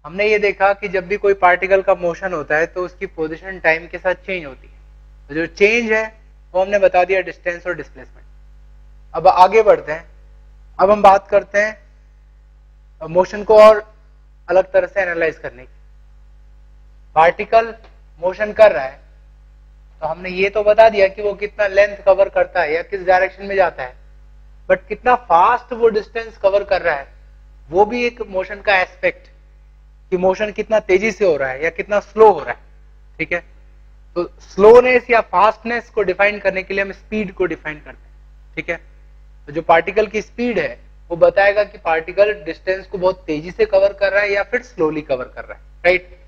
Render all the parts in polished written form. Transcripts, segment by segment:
हमने ये देखा कि जब भी कोई पार्टिकल का मोशन होता है तो उसकी पोजीशन टाइम के साथ चेंज होती है। तो जो चेंज है वो हमने बता दिया डिस्टेंस और डिस्प्लेसमेंट। अब आगे बढ़ते हैं। अब हम बात करते हैं मोशन को और अलग तरह से एनालाइज करने की। पार्टिकल मोशन कर रहा है तो हमने ये तो बता दिया कि वो कितना लेंथ कवर करता है या किस डायरेक्शन में जाता है, बट कितना फास्ट वो डिस्टेंस कवर कर रहा है वो भी एक मोशन का एस्पेक्ट, कि मोशन कितना तेजी से हो रहा है या कितना स्लो हो रहा है। ठीक है, तो स्लोनेस या फास्टनेस को डिफाइन करने के लिए हम स्पीड को डिफाइन करते हैं। ठीक है, तो जो पार्टिकल की स्पीड है वो बताएगा कि पार्टिकल डिस्टेंस को बहुत तेजी से कवर कर रहा है या फिर स्लोली कवर कर रहा है। Right,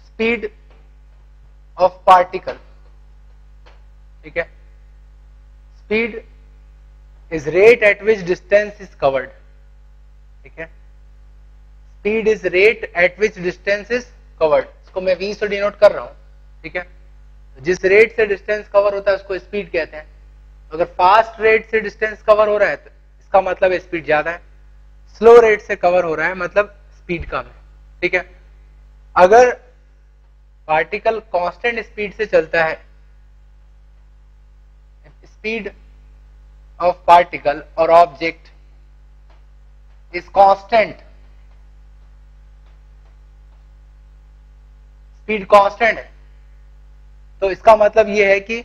speed of particle. ठीक है, speed is rate at which distance is covered. ठीक है, speed is rate at which distance is covered. इसको मैं v से डिनोट कर रहा हूं। ठीक है, जिस रेट से डिस्टेंस कवर होता है उसको स्पीड कहते हैं। अगर फास्ट रेट से डिस्टेंस कवर हो रहा है तो इसका मतलब स्पीड ज्यादा है, स्लो रेट से कवर हो रहा है मतलब स्पीड कम है। ठीक है, अगर पार्टिकल कांस्टेंट स्पीड से चलता है, speed of particle or object is constant, speed constant है, तो इसका मतलब यह है कि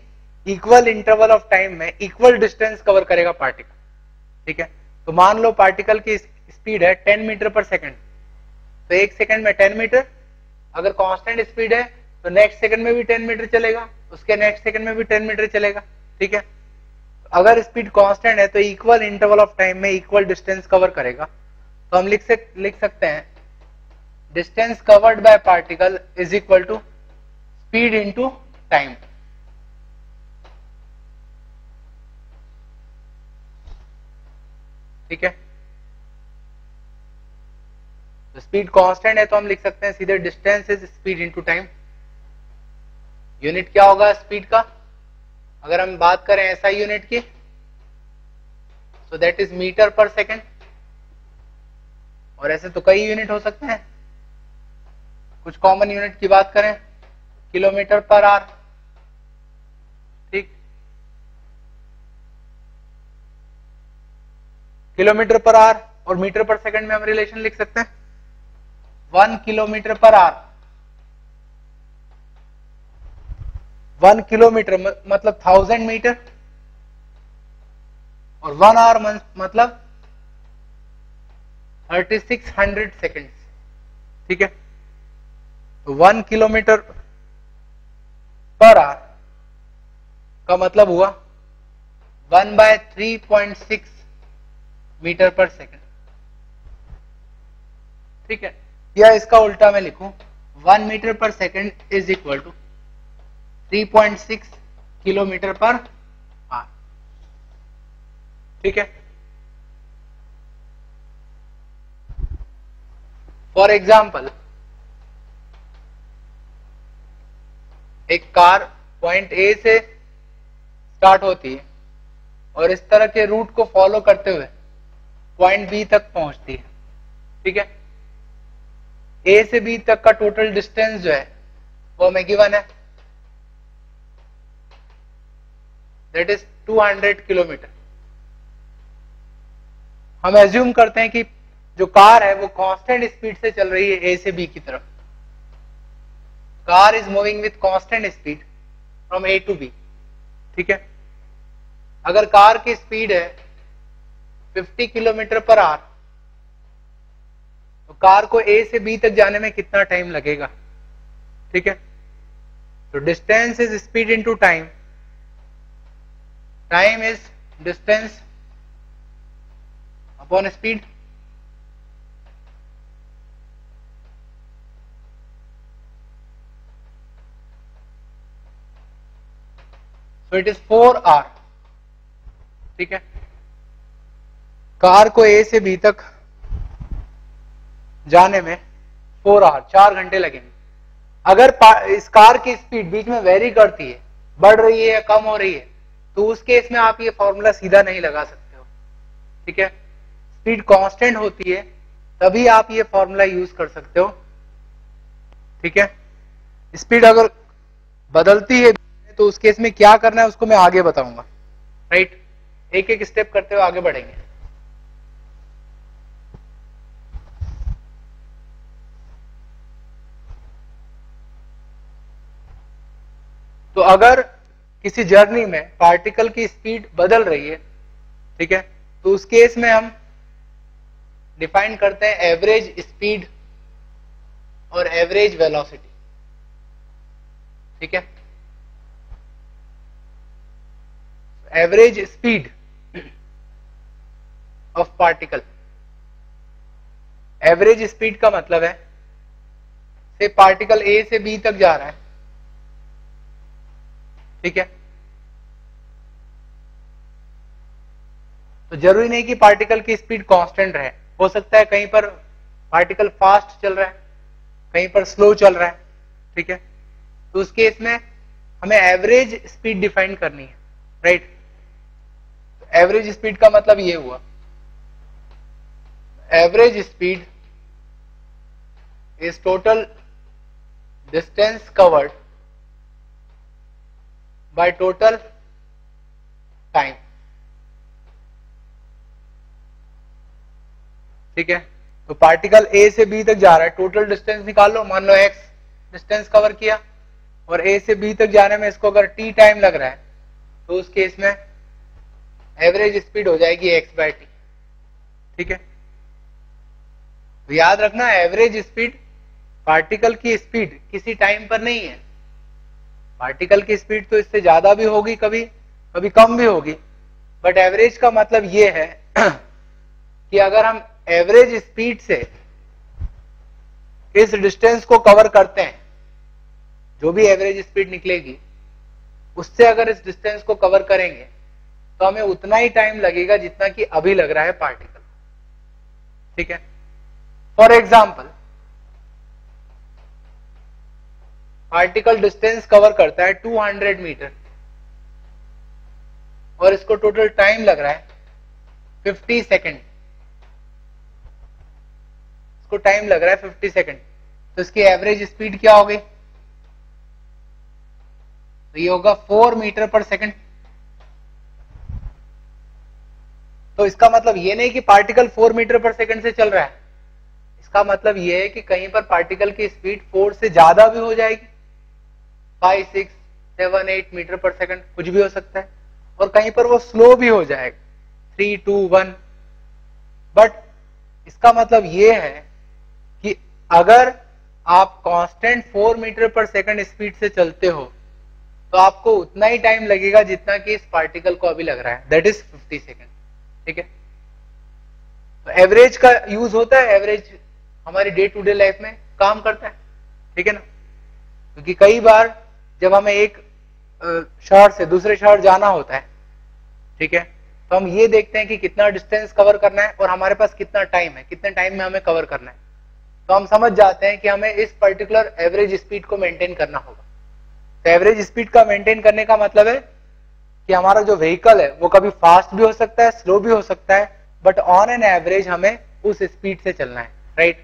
इक्वल इंटरवल ऑफ टाइम में इक्वल डिस्टेंस कवर करेगा पार्टिकल। ठीक है, तो मान लो पार्टिकल की स्पीड है 10 मीटर पर सेकंड, तो एक सेकंड में 10 मीटर। अगर कांस्टेंट स्पीड है तो नेक्स्ट सेकंड में भी 10 मीटर चलेगा, उसके नेक्स्ट सेकंड में भी 10 मीटर चलेगा। ठीक है, अगर स्पीड कांस्टेंट है तो इक्वल इंटरवल ऑफ टाइम में इक्वल डिस्टेंस कवर करेगा। तो हम लिख सकते हैं distance covered by particle is equal to speed into time. ठीक है, तो स्पीड कांस्टेंट है तो हम लिख सकते हैं सीधे distance is speed into time. Unit क्या होगा स्पीड का? अगर हम बात करें SI यूनिट की, so that is metre per second, और ऐसे तो कई यूनिट हो सकते हैं। कुछ कॉमन यूनिट की बात करें, किलोमीटर पर आवर। ठीक, किलोमीटर पर आवर और मीटर पर सेकंड में हम रिलेशन लिख सकते हैं 1 किलोमीटर पर आवर। 1 किलोमीटर मतलब 1000 मीटर, और 1 आवर मतलब 3600 सेकेंड्स। ठीक है, तो 1 किलोमीटर पर आवर का मतलब हुआ 1/3.6 मीटर पर सेकेंड। ठीक है, या इसका उल्टा मैं लिखूं 1 metre per second is equal to 3.6 kilometre per hour. ठीक है, फॉर एग्जाम्पल एक कार पॉइंट ए से स्टार्ट होती है और इस तरह के रूट को फॉलो करते हुए पॉइंट बी तक पहुंचती है। ठीक है, ए से बी तक का टोटल डिस्टेंस जो है वो हमें गिवन है, दैट इज 200 किलोमीटर। हम एज्यूम करते हैं कि जो कार है वो कांस्टेंट स्पीड से चल रही है ए से बी की तरफ। Car is moving with constant speed from A to B. ठीक है, अगर कार की स्पीड है 50 किलोमीटर पर आवर तो कार को ए से बी तक जाने में कितना टाइम लगेगा? ठीक है, तो distance is speed into time, time is distance upon speed. So it is 4 hour. ठीक है, कार को ए से बी तक जाने में 4 आवर, 4 घंटे लगेंगे। अगर इस कार की स्पीड बीच में वेरी करती है, बढ़ रही है या कम हो रही है, तो उस केस में आप ये फॉर्मूला सीधा नहीं लगा सकते हो। ठीक है, स्पीड कांस्टेंट होती है तभी आप ये फॉर्मूला यूज कर सकते हो। ठीक है, स्पीड अगर बदलती है तो उस केस में क्या करना है उसको मैं आगे बताऊंगा। राइट, एक एक स्टेप करते हुए आगे बढ़ेंगे। तो अगर किसी जर्नी में पार्टिकल की स्पीड बदल रही है, ठीक है, तो उस केस में हम डिफाइन करते हैं एवरेज स्पीड और एवरेज वेलोसिटी। ठीक है, average speed of particle, average speed का मतलब है से पार्टिकल ए से बी तक जा रहा है। ठीक है, तो जरूरी नहीं कि पार्टिकल की स्पीड कांस्टेंट रहे, हो सकता है कहीं पर पार्टिकल फास्ट चल रहा है, कहीं पर स्लो चल रहा है। ठीक है, तो उस केस में हमें एवरेज स्पीड डिफाइन करनी है। राइट, एवरेज स्पीड का मतलब ये हुआ, average speed is total distance covered by total time. ठीक है, तो पार्टिकल ए से बी तक जा रहा है, टोटल डिस्टेंस निकाल लो, मान लो एक्स डिस्टेंस कवर किया और ए से बी तक जाने में इसको अगर टी टाइम लग रहा है तो उस केस में एवरेज स्पीड हो जाएगी एक्स बाय टी। ठीक है, तो याद रखना एवरेज स्पीड पार्टिकल की स्पीड किसी टाइम पर नहीं है। पार्टिकल की स्पीड तो इससे ज्यादा भी होगी, कभी कभी कम भी होगी, बट एवरेज का मतलब ये है कि अगर हम एवरेज स्पीड से इस डिस्टेंस को कवर करते हैं, जो भी एवरेज स्पीड निकलेगी उससे अगर इस डिस्टेंस को कवर करेंगे तो हमें उतना ही टाइम लगेगा जितना कि अभी लग रहा है पार्टिकल। ठीक है, for example particle distance cover करता है 200 मीटर और इसको टोटल टाइम लग रहा है 50 सेकेंड, इसको टाइम लग रहा है 50 सेकेंड, तो इसकी एवरेज स्पीड क्या होगी? तो ये होगा 4 मीटर पर सेकेंड। तो इसका मतलब ये नहीं कि पार्टिकल 4 मीटर पर सेकेंड से चल रहा है, इसका मतलब ये है कि कहीं पर पार्टिकल की स्पीड 4 से ज्यादा भी हो जाएगी, 5, 6, 7, 8 मीटर पर सेकेंड, कुछ भी हो सकता है, और कहीं पर वो स्लो भी हो जाएगा 3, 2, 1। बट इसका मतलब ये है कि अगर आप constant 4 metre per second speed से चलते हो तो आपको उतना ही टाइम लगेगा जितना कि इस पार्टिकल को अभी लग रहा है, दैट इज 50 सेकेंड। ठीक है, तो एवरेज का यूज होता है, एवरेज हमारी डे टू डे लाइफ में काम करता है। ठीक है ना, क्योंकि कई बार जब हमें एक शहर से दूसरे शहर जाना होता है, ठीक है, तो हम ये देखते हैं कि कितना डिस्टेंस कवर करना है और हमारे पास कितना टाइम है, कितने टाइम में हमें कवर करना है, तो हम समझ जाते हैं कि हमें इस पर्टिकुलर एवरेज स्पीड को मेंटेन करना होगा। तो एवरेज स्पीड का मेंटेन करने का मतलब है कि हमारा जो व्हीकल है वो कभी फास्ट भी हो सकता है, स्लो भी हो सकता है, बट ऑन एन एवरेज हमें उस स्पीड से चलना है। राइट,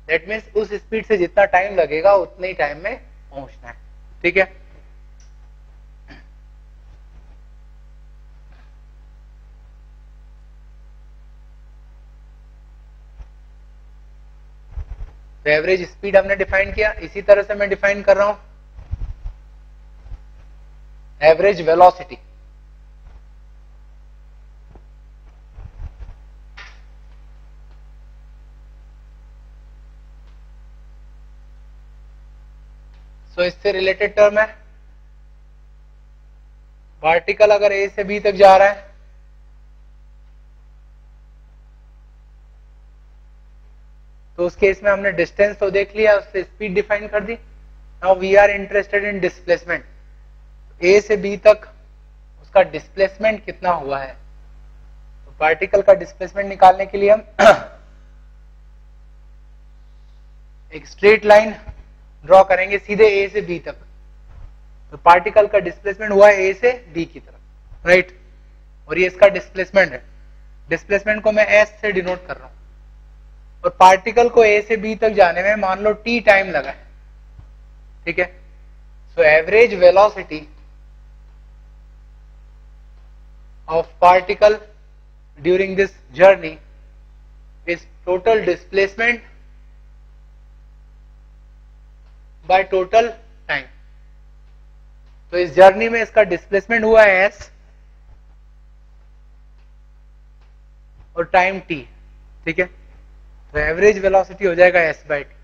दैट मीन्स उस स्पीड से जितना टाइम लगेगा उतने ही टाइम में पहुंचना है। ठीक है, तो एवरेज स्पीड हमने डिफाइन किया, इसी तरह से मैं डिफाइन कर रहा हूं एवरेज वेलोसिटी। तो इससे रिलेटेड टर्म है, पार्टिकल अगर ए से बी तक जा रहा है तो उस केस में हमने डिस्टेंस तो देख लिया, उससे स्पीड डिफाइन कर दी। Now we are interested in displacement, A से बी तक उसका डिस्प्लेसमेंट कितना हुआ है। तो पार्टिकल का डिस्प्लेसमेंट निकालने के लिए हम एक स्ट्रेट लाइन ड्रॉ करेंगे सीधे ए से बी तक। तो पार्टिकल का डिस्प्लेसमेंट हुआ है ए से बी की तरफ, राइट, और ये इसका डिस्प्लेसमेंट है। डिस्प्लेसमेंट को मैं एस से डिनोट कर रहा हूं, और पार्टिकल को ए से बी तक जाने में मान लो टी टाइम लगा है, ठीक है। So average velocity of particle during this journey is total displacement by total time. तो इस जर्नी में इसका डिस्प्लेसमेंट हुआ है एस और टाइम टी, ठीक है। तो एवरेज वेलोसिटी हो जाएगा एस बाई टी।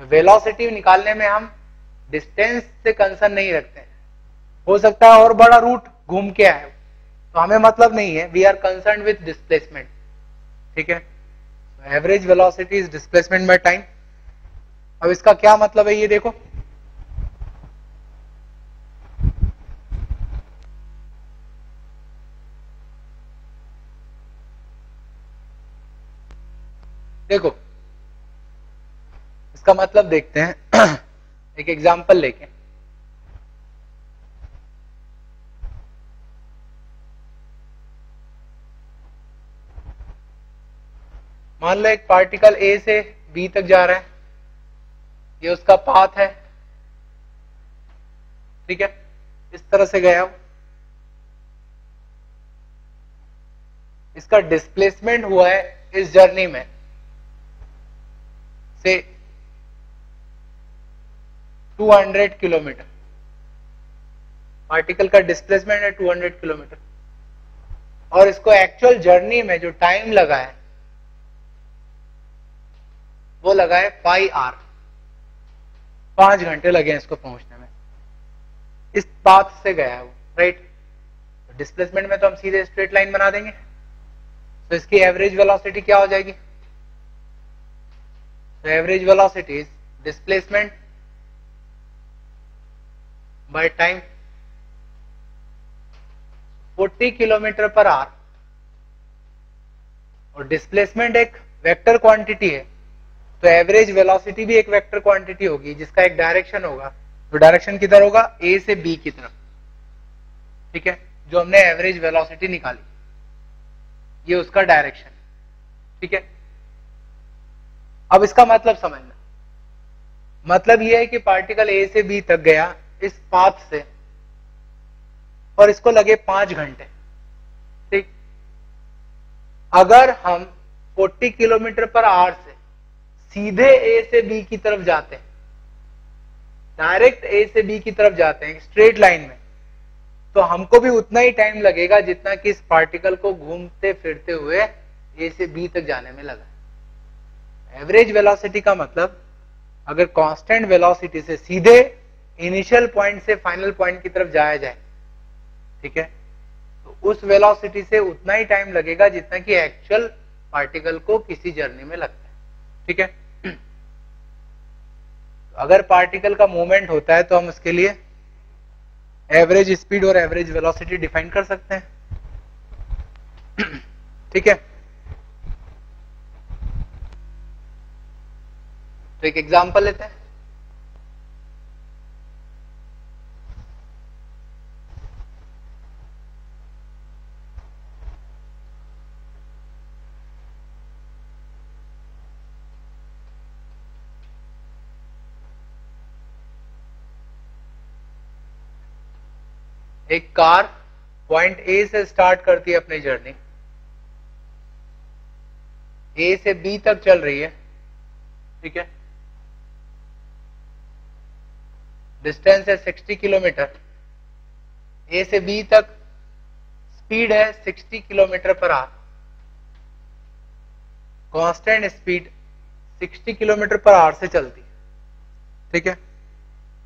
तो वेलोसिटी निकालने में हम डिस्टेंस से कंसर्न नहीं रखते हैं, हो सकता है और बड़ा रूट घूम के आए, तो हमें मतलब नहीं है, we are concern with displacement, ठीक है। Average velocity is displacement by time. अब इसका क्या मतलब है ये देखो, देखो इसका मतलब देखते हैं एक एग्जांपल लेके। मान लो एक पार्टिकल ए से बी तक जा रहा है, ये उसका पाथ है, ठीक है, इस तरह से गया हो। इसका डिस्प्लेसमेंट हुआ है इस जर्नी में से 200 किलोमीटर, पार्टिकल का डिस्प्लेसमेंट है 200 किलोमीटर, और इसको एक्चुअल जर्नी में जो टाइम लगा है वो लगा है 5 आवर, 5 घंटे लगे हैं इसको पहुंचने में। इस पाथ से गया है वो, राइट। डिस्प्लेसमेंट में तो हम सीधे स्ट्रेट लाइन बना देंगे, तो इसकी एवरेज वेलोसिटी क्या हो जाएगी? तो average velocity is displacement by time 40 kilometre per our, और डिस्प्लेसमेंट एक वेक्टर क्वांटिटी है, तो एवरेज वेलोसिटी भी एक वेक्टर क्वांटिटी होगी जिसका एक डायरेक्शन होगा। तो डायरेक्शन किधर होगा? ए से बी की तरफ, ठीक है। जो हमने एवरेज वेलोसिटी निकाली ये उसका डायरेक्शन, ठीक है। अब इसका मतलब समझना, मतलब यह है कि पार्टिकल ए से बी तक गया इस पाथ से, और इसको लगे 5 घंटे, ठीक। अगर हम 40 किलोमीटर पर आवर से सीधे ए से बी की तरफ जाते हैं, डायरेक्ट ए से बी की तरफ जाते हैं स्ट्रेट लाइन में, तो हमको भी उतना ही टाइम लगेगा जितना कि इस पार्टिकल को घूमते फिरते हुए ए से बी तक जाने में लगा। एवरेज वेलोसिटी का मतलब अगर कांस्टेंट वेलोसिटी से सीधे इनिशियल पॉइंट से फाइनल पॉइंट की तरफ जाया जाए, ठीक है, तो उस वेलोसिटी से उतना ही टाइम लगेगा जितना कि एक्चुअल पार्टिकल को किसी जर्नी में लगता है, ठीक है। तो अगर पार्टिकल का मूवमेंट होता है तो हम उसके लिए एवरेज स्पीड और एवरेज वेलोसिटी डिफाइन कर सकते हैं, ठीक है। तो एक एग्जांपल लेते हैं। एक कार पॉइंट ए से स्टार्ट करती है अपनी जर्नी, ए से बी तक चल रही है, ठीक है। डिस्टेंस है 60 किलोमीटर, ए से बी तक स्पीड है 60 kilometre per our, constant speed 60 kilometre per our से चलती है, ठीक है।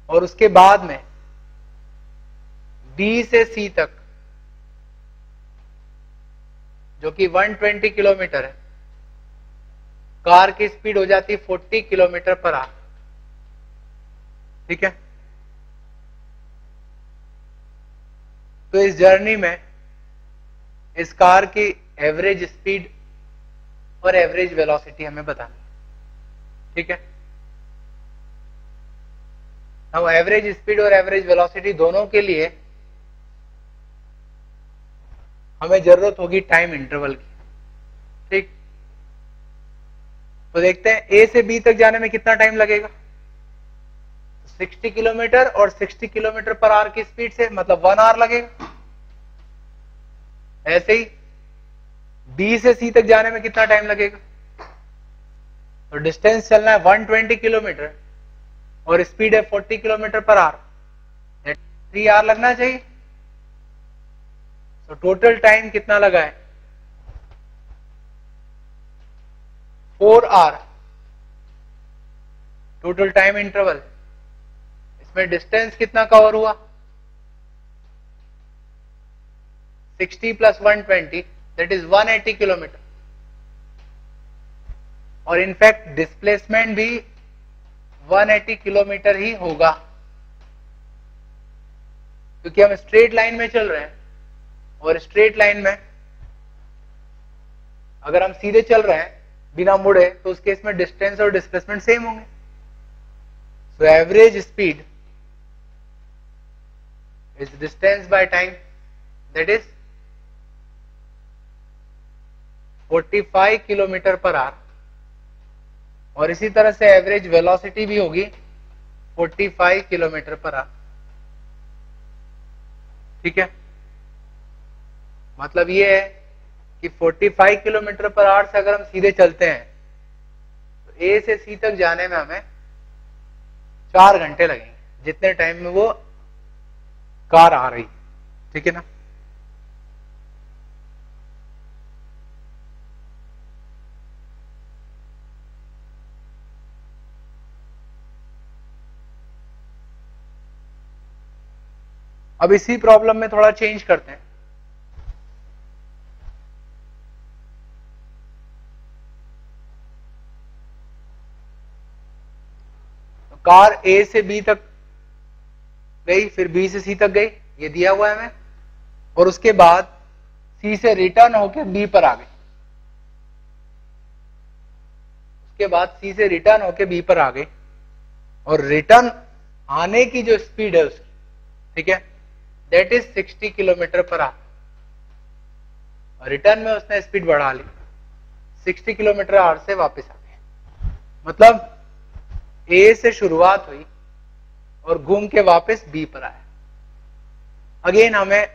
और उसके बाद में बी से सी तक जो कि 120 किलोमीटर है, कार की स्पीड हो जाती है 40 किलोमीटर पर आवर, ठीक है। तो इस जर्नी में इस कार की एवरेज स्पीड और एवरेज वेलोसिटी हमें बतानी, ठीक है। अब एवरेज स्पीड और एवरेज वेलोसिटी दोनों के लिए हमें जरूरत होगी टाइम इंटरवल की। ठीक, तो देखते हैं ए से बी तक जाने में कितना टाइम लगेगा। 60 किलोमीटर और 60 किलोमीटर पर आवर की स्पीड से मतलब 1 आवर लगेगा। ऐसे ही बी से सी तक जाने में कितना टाइम लगेगा, तो डिस्टेंस चलना है 120 किलोमीटर और स्पीड है 40 किलोमीटर पर आवर, 3 आवर लगना चाहिए। तो टोटल टाइम कितना लगा है, 4 आवर टोटल टाइम इंटरवल। इसमें डिस्टेंस कितना कवर हुआ, 60 प्लस 120 दैट इज 180 किलोमीटर। और इनफैक्ट डिस्प्लेसमेंट भी 180 किलोमीटर ही होगा, क्योंकि हम स्ट्रेट लाइन में चल रहे हैं और स्ट्रेट लाइन में अगर हम सीधे चल रहे हैं बिना मुड़े तो उस केस में डिस्टेंस और डिस्प्लेसमेंट सेम होंगे। So average speed is distance by time that is 45 kilometre per our, और इसी तरह से एवरेज वेलोसिटी भी होगी 45 किलोमीटर पर आवर। ठीक है, मतलब ये है कि 45 किलोमीटर पर आवर से अगर हम सीधे चलते हैं तो ए से सी तक जाने में हमें 4 घंटे लगेंगे, जितने टाइम में वो कार आ रही। ठीक है ना, अब इसी प्रॉब्लम में थोड़ा चेंज करते हैं। तो कार ए से बी तक गई, फिर बी से सी तक गई, ये दिया हुआ है हमें, और उसके बाद सी से रिटर्न होके बी पर आ गई। उसके बाद सी से रिटर्न होके बी पर आ गई, और रिटर्न आने की जो स्पीड है उसकी, ठीक है, that is 60 kilometre per our. Return में उसने स्पीड बढ़ा ली, 60 किलोमीटर आवर से वापस आ गए। मतलब ए से शुरुआत हुई और घूम के वापस बी पर आया। अगेन हमें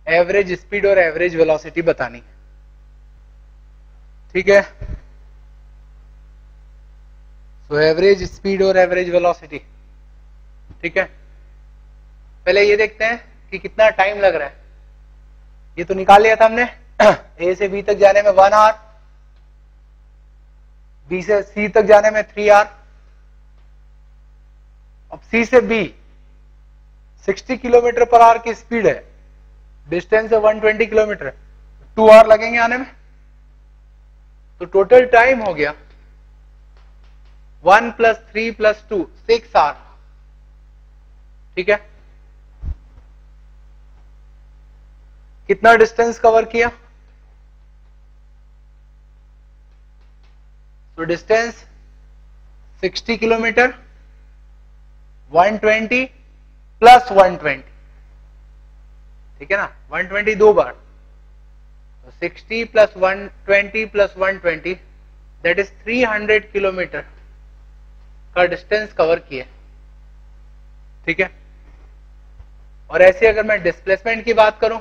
एवरेज स्पीड और एवरेज वेलोसिटी बतानी है। ठीक है, सो एवरेज स्पीड और एवरेज वेलोसिटी। ठीक है, पहले ये देखते हैं कि कितना टाइम लग रहा है। ये तो निकाल लिया था हमने, ए से बी तक जाने में 1 आवर, बी से सी तक जाने में 3 आवर। अब सी से बी 60 किलोमीटर पर आवर की स्पीड है, डिस्टेंस है 120 किलोमीटर, 2 आवर लगेंगे आने में। तो टोटल टाइम हो गया 1 + 3 + 2 6 आवर। ठीक है, कितना डिस्टेंस कवर किया, तो डिस्टेंस 60 किलोमीटर, 120 + 120। ठीक है ना, 120 दो बार, तो 60 + 120 + 120 दैट इज 300 किलोमीटर का डिस्टेंस कवर किया। ठीक है, और ऐसे अगर मैं डिस्प्लेसमेंट की बात करूं,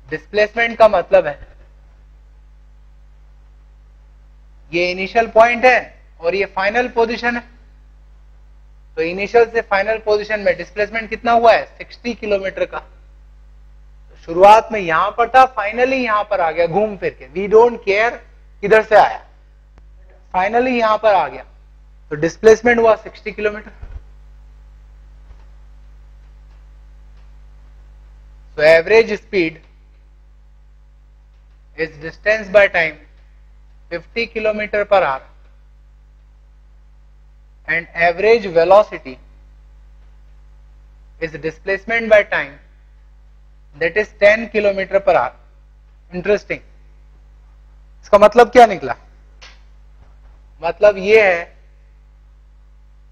डिस्प्लेसमेंट का मतलब है ये इनिशियल पॉइंट है और ये फाइनल पोजीशन है। तो इनिशियल से फाइनल पोजीशन में डिस्प्लेसमेंट कितना हुआ है, 60 किलोमीटर का। तो शुरुआत में यहां पर था, फाइनली यहां पर आ गया घूम फिर के, वी डोंट केयर किधर से आया, फाइनली यहां पर आ गया। तो डिस्प्लेसमेंट हुआ 60 kilometre. So average speed is distance by time 50 kilometer per hour, and average velocity is displacement by time that is 10 kilometer per hour. Interesting. इसका मतलब क्या निकला, मतलब ये है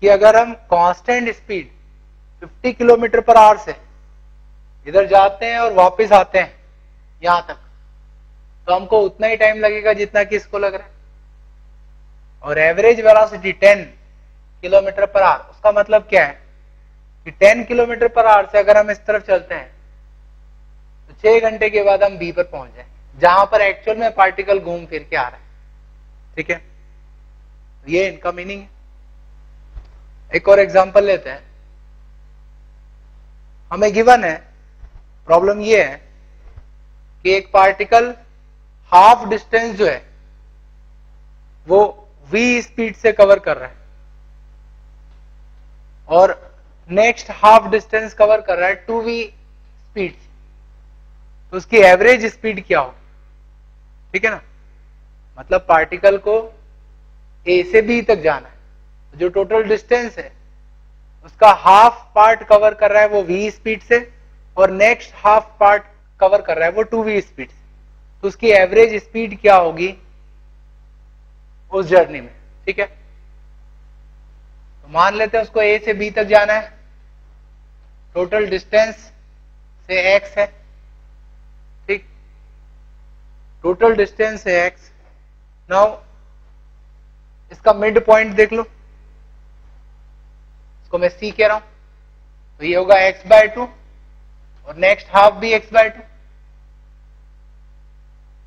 कि अगर हम constant speed 50 kilometre per our से इधर जाते हैं और वापस आते हैं यहां तक, तो हमको उतना ही टाइम लगेगा जितना कि इसको लग रहा है। और average velocity 10 kilometre per our, उसका मतलब क्या है कि 10 किलोमीटर पर आवर से अगर हम इस तरफ चलते हैं तो 6 घंटे के बाद हम बी पर पहुंच जाए, जहां पर एक्चुअल में पार्टिकल घूम फिर के आ रहा है। ठीक है, ये इनका मीनिंग है। एक और एग्जांपल लेते हैं। हमें गिवन है, प्रॉब्लम ये है कि एक पार्टिकल हाफ डिस्टेंस जो है वो v स्पीड से कवर कर रहा है और नेक्स्ट हाफ डिस्टेंस कवर कर रहा है 2v स्पीड से, तो उसकी एवरेज स्पीड क्या हो? ठीक है ना, मतलब पार्टिकल को a से b तक जाना है, जो टोटल डिस्टेंस है उसका हाफ पार्ट कवर कर रहा है वो v स्पीड से और नेक्स्ट हाफ पार्ट कवर कर रहा है वो 2v स्पीड से, तो उसकी एवरेज स्पीड क्या होगी उस जर्नी में। ठीक है, तो मान लेते हैं उसको a से b तक जाना है, टोटल डिस्टेंस से x है। ठीक, टोटल डिस्टेंस से x। नाउ इसका मिड पॉइंट देख लो, इसको मैं c कह रहा हूं, तो ये होगा x/2 और नेक्स्ट हाफ भी x/2।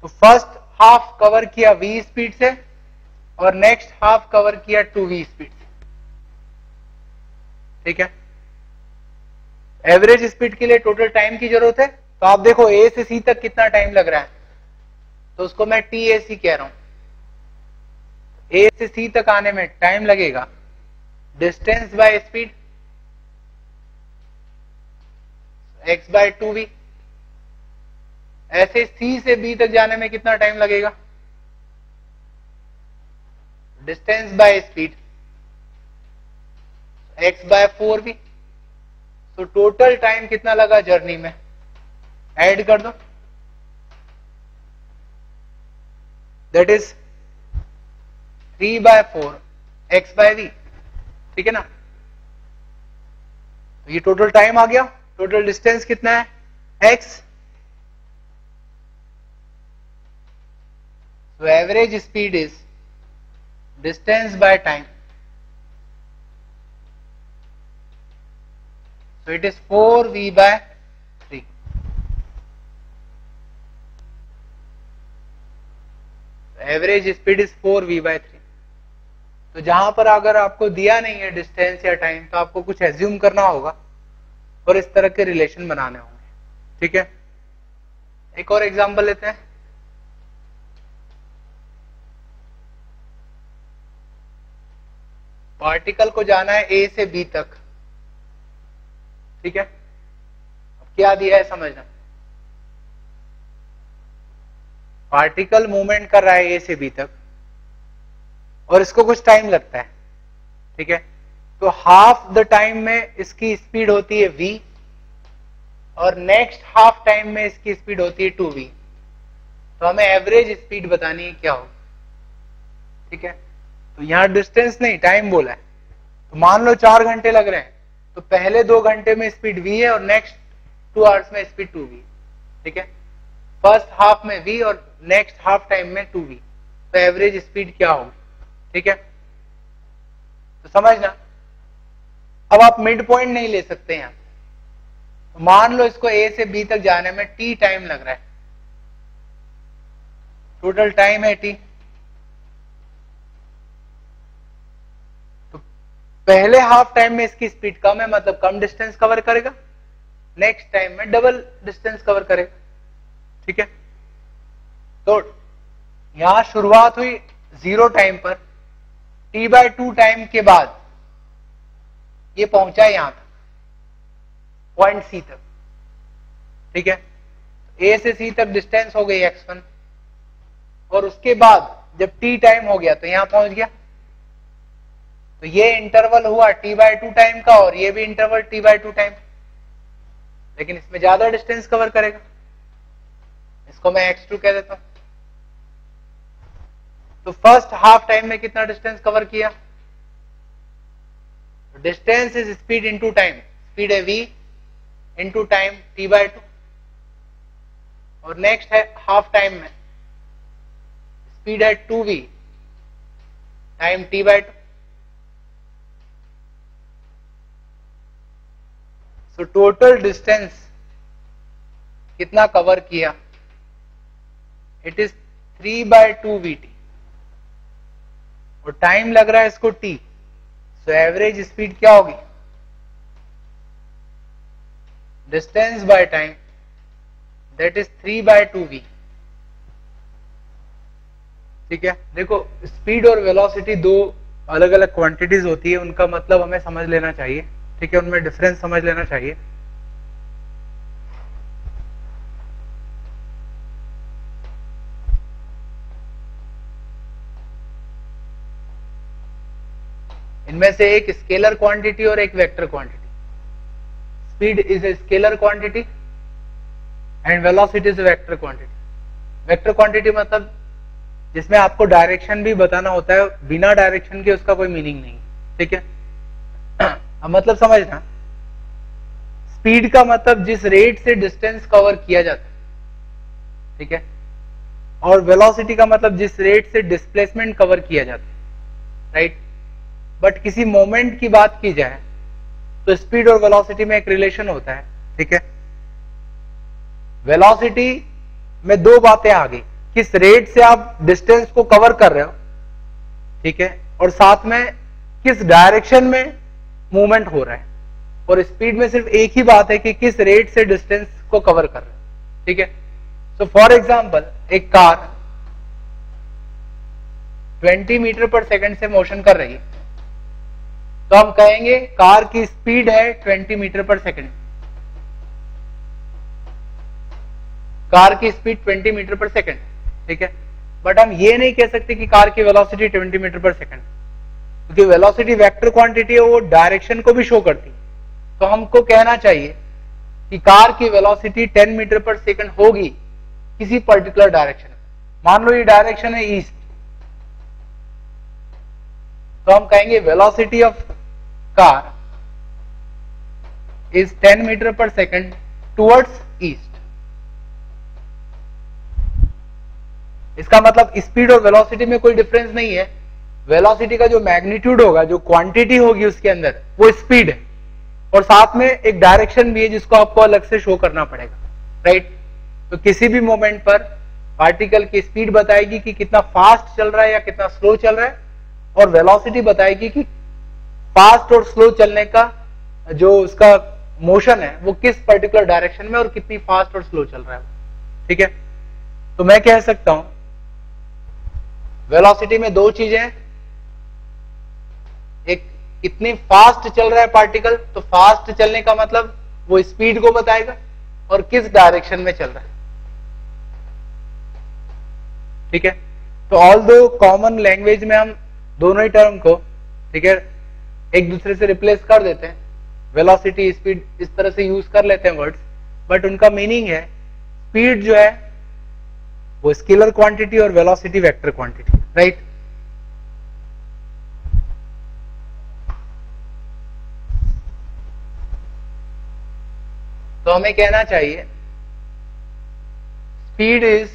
तो फर्स्ट हाफ कवर किया v स्पीड से और नेक्स्ट हाफ कवर किया 2v स्पीड से। ठीक है, एवरेज स्पीड के लिए टोटल टाइम की जरूरत है, तो आप देखो a से c तक कितना टाइम लग रहा है, तो उसको मैं TAC कह रहा हूं। a से c तक आने में टाइम लगेगा डिस्टेंस बाय स्पीड x/2v। ऐसे c से b तक जाने में कितना टाइम लगेगा? Distance by speed x/4v। तो टोटल टाइम कितना लगा जर्नी में, ऐड कर दो, दैट इज 3/4 x/v। ठीक है ना, तो ये टोटल टाइम आ गया। टोटल डिस्टेंस कितना है? x। So average speed is distance by time. So it is 4v/3. Average speed is 4v/3. तो जहां पर अगर आपको दिया नहीं है डिस्टेंस या टाइम, तो आपको कुछ एज्यूम करना होगा और इस तरह के रिलेशन बनाने होंगे। ठीक है, एक और एग्जांपल लेते हैं। पार्टिकल को जाना है a से b तक। ठीक है, अब क्या दिया है समझना, पार्टिकल मूवमेंट कर रहा है a से b तक और इसको कुछ टाइम लगता है। ठीक है, तो हाफ द टाइम में इसकी स्पीड होती है v और नेक्स्ट हाफ टाइम में इसकी स्पीड होती है 2v। तो हमें एवरेज स्पीड बतानी है क्या हो। ठीक है, तो यहां डिस्टेंस नहीं टाइम बोला है, तो मान लो 4 घंटे लग रहे हैं, तो पहले 2 घंटे में स्पीड v है और नेक्स्ट 2 आवर्स में स्पीड 2v। ठीक है, फर्स्ट हाफ में v और नेक्स्ट हाफ टाइम में 2v, तो एवरेज स्पीड क्या होगी। ठीक है, तो समझना। अब आप मिड पॉइंट नहीं ले सकते यहां, तो मान लो इसको a से b तक जाने में t टाइम लग रहा है, टोटल टाइम है t। तो पहले हाफ टाइम में इसकी स्पीड कम है, मतलब कम डिस्टेंस कवर करेगा, नेक्स्ट टाइम में डबल डिस्टेंस कवर करेगा। ठीक है, तो यहां शुरुआत हुई 0 टाइम पर, t/2 टाइम के बाद ये पहुंचा यहां तक, पॉइंट C तक। ठीक है, A से C तक डिस्टेंस हो गई x1 और उसके बाद जब t टाइम हो गया तो यहां पहुंच गया। तो ये इंटरवल हुआ t/2 टाइम का और ये भी इंटरवल t/2 टाइम, लेकिन इसमें ज्यादा डिस्टेंस कवर करेगा। इसको मैं x2 कह देता हूं। तो फर्स्ट हाफ टाइम में कितना डिस्टेंस कवर किया? Distance is speed into time, speed है v इंटू टाइम t/2, और नेक्स्ट है हाफ टाइम में स्पीड है 2v time t/2। So total distance कितना कवर किया, इट इज 3/2vt, और टाइम लग रहा है इसको t, सो एवरेज स्पीड क्या होगी, distance by time, that is 3/2v। ठीक है, देखो स्पीड और वेलोसिटी दो अलग अलग क्वांटिटीज होती है, उनका मतलब हमें समझ लेना चाहिए। ठीक है, उनमें डिफरेंस समझ लेना चाहिए। इनमें से एक स्केलर क्वांटिटी और एक vector quantity. Speed is a scalar quantity and velocity is a vector quantity. Vector quantity मतलब जिसमें आपको डायरेक्शन भी बताना होता है, बिना डायरेक्शन के उसका कोई मीनिंग नहीं। ठीक है, अब मतलब समझना, स्पीड का मतलब जिस रेट से डिस्टेंस कवर किया जाता है, ठीक है, और वेलोसिटी का मतलब जिस रेट से डिस्प्लेसमेंट कवर किया जाता है, राइट। बट किसी मोमेंट की बात की जाए तो स्पीड और वेलोसिटी में एक रिलेशन होता है। ठीक है, वेलोसिटी में दो बातें आ गई, किस रेट से आप डिस्टेंस को कवर कर रहे हो, ठीक है, और साथ में किस डायरेक्शन में मूवमेंट हो रहा है। और स्पीड में सिर्फ एक ही बात है कि किस रेट से डिस्टेंस को कवर कर रहे हो। ठीक है, सो फॉर एग्जांपल एक कार 20 मीटर पर सेकंड से मोशन कर रही है, तो हम कहेंगे कार की स्पीड है 20 मीटर पर सेकंड। कार की स्पीड 20 मीटर पर सेकंड, ठीक है, बट हम ये नहीं कह सकते कि कार की वेलोसिटी 20 मीटर पर सेकंड, क्योंकि वेलोसिटी वेक्टर क्वांटिटी है, वो डायरेक्शन को भी शो करती। तो हमको कहना चाहिए कि कार की वेलोसिटी 10 मीटर पर सेकंड होगी किसी पर्टिकुलर डायरेक्शन में। मान लो ये डायरेक्शन है ईस्ट, तो हम कहेंगे velocity of car is 10 metre per second towards east. इसका मतलब स्पीड और वेलोसिटी में कोई डिफरेंस नहीं है। वेलोसिटी का जो मैग्नीट्यूड होगा, जो क्वांटिटी होगी उसके अंदर, वो स्पीड है, और साथ में एक डायरेक्शन भी है जिसको आपको अलग से शो करना पड़ेगा, राइट। तो किसी भी मोमेंट पर पार्टिकल की स्पीड बताएगी कि कितना फास्ट चल रहा है या कितना स्लो चल रहा है, और वेलोसिटी बताएगी कि फास्ट और स्लो चलने का जो उसका मोशन है वो किस पर्टिकुलर डायरेक्शन में और कितनी फास्ट और स्लो चल रहा है। ठीक है, तो मैं कह सकता हूं वेलोसिटी में दो चीजें हैं, एक कितनी फास्ट चल रहा है पार्टिकल, तो फास्ट चलने का मतलब वो स्पीड को बताएगा, और किस डायरेक्शन में चल रहा है। ठीक है, तो ऑल दो कॉमन लैंग्वेज में हम दोनों ही टर्म को, ठीक है, एक दूसरे से रिप्लेस कर देते हैं। वेलोसिटी स्पीड इस तरह से यूज कर लेते हैं वर्ड्स, बट उनका मीनिंग है स्पीड जो है वो स्केलर क्वांटिटी और वेलोसिटी वेक्टर क्वांटिटी, राइट। तो हमें कहना चाहिए speed is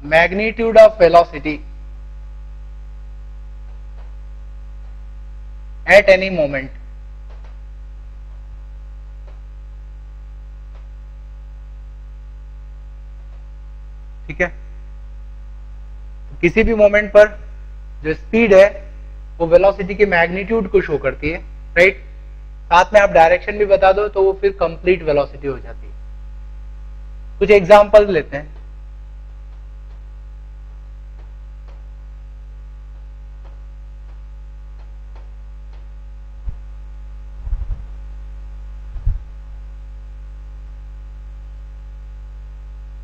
magnitude of velocity at any moment. ठीक है, तो किसी भी मोमेंट पर जो स्पीड है वो वेलोसिटी के मैग्नीट्यूड को शो करती है, राइट। साथ में आप डायरेक्शन भी बता दो तो वो फिर कंप्लीट वेलोसिटी हो जाती है। कुछ एग्जांपल्स लेते हैं।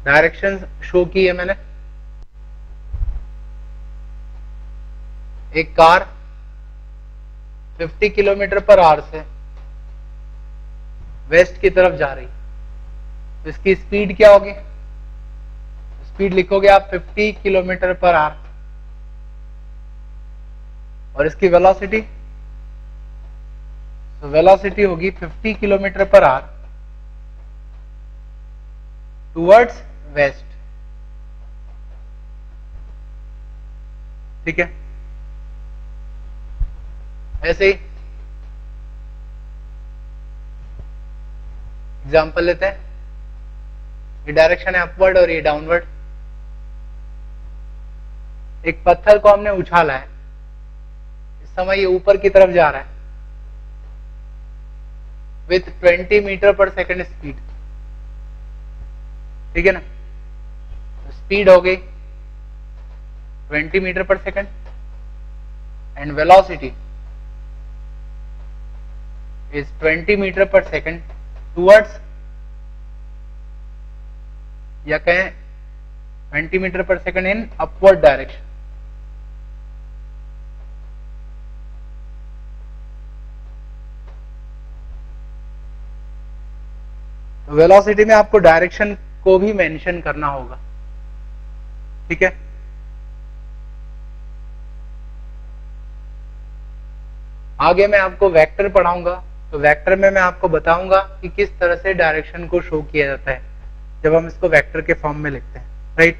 डायरेक्शन शो की है मैंने। एक कार 50 किलोमीटर पर आवर से वेस्ट की तरफ जा रही, तो इसकी स्पीड क्या होगी, स्पीड लिखोगे आप 50 किलोमीटर पर आवर, और इसकी वेलोसिटी तो वेलोसिटी होगी 50 kilometre per our towards waste. ठीक है, ऐसे ही एग्जाम्पल लेते हैं। ये डायरेक्शन है अपवर्ड और ये डाउनवर्ड। एक पत्थर को हमने उछाला है, इस समय ये ऊपर की तरफ जा रहा है with 20 metre per second speed. ठीक है ना, तो स्पीड हो गई 20 metre per second and velocity is 20 metre per second towards, या कहें 20 metre per second in upward direction. तो वेलोसिटी में आपको डायरेक्शन को भी मेंशन करना होगा। ठीक है, आगे मैं आपको वेक्टर पढ़ाऊंगा, तो वेक्टर में मैं आपको बताऊंगा कि किस तरह से डायरेक्शन को शो किया जाता है जब हम इसको वेक्टर के फॉर्म में लिखते हैं। राइट।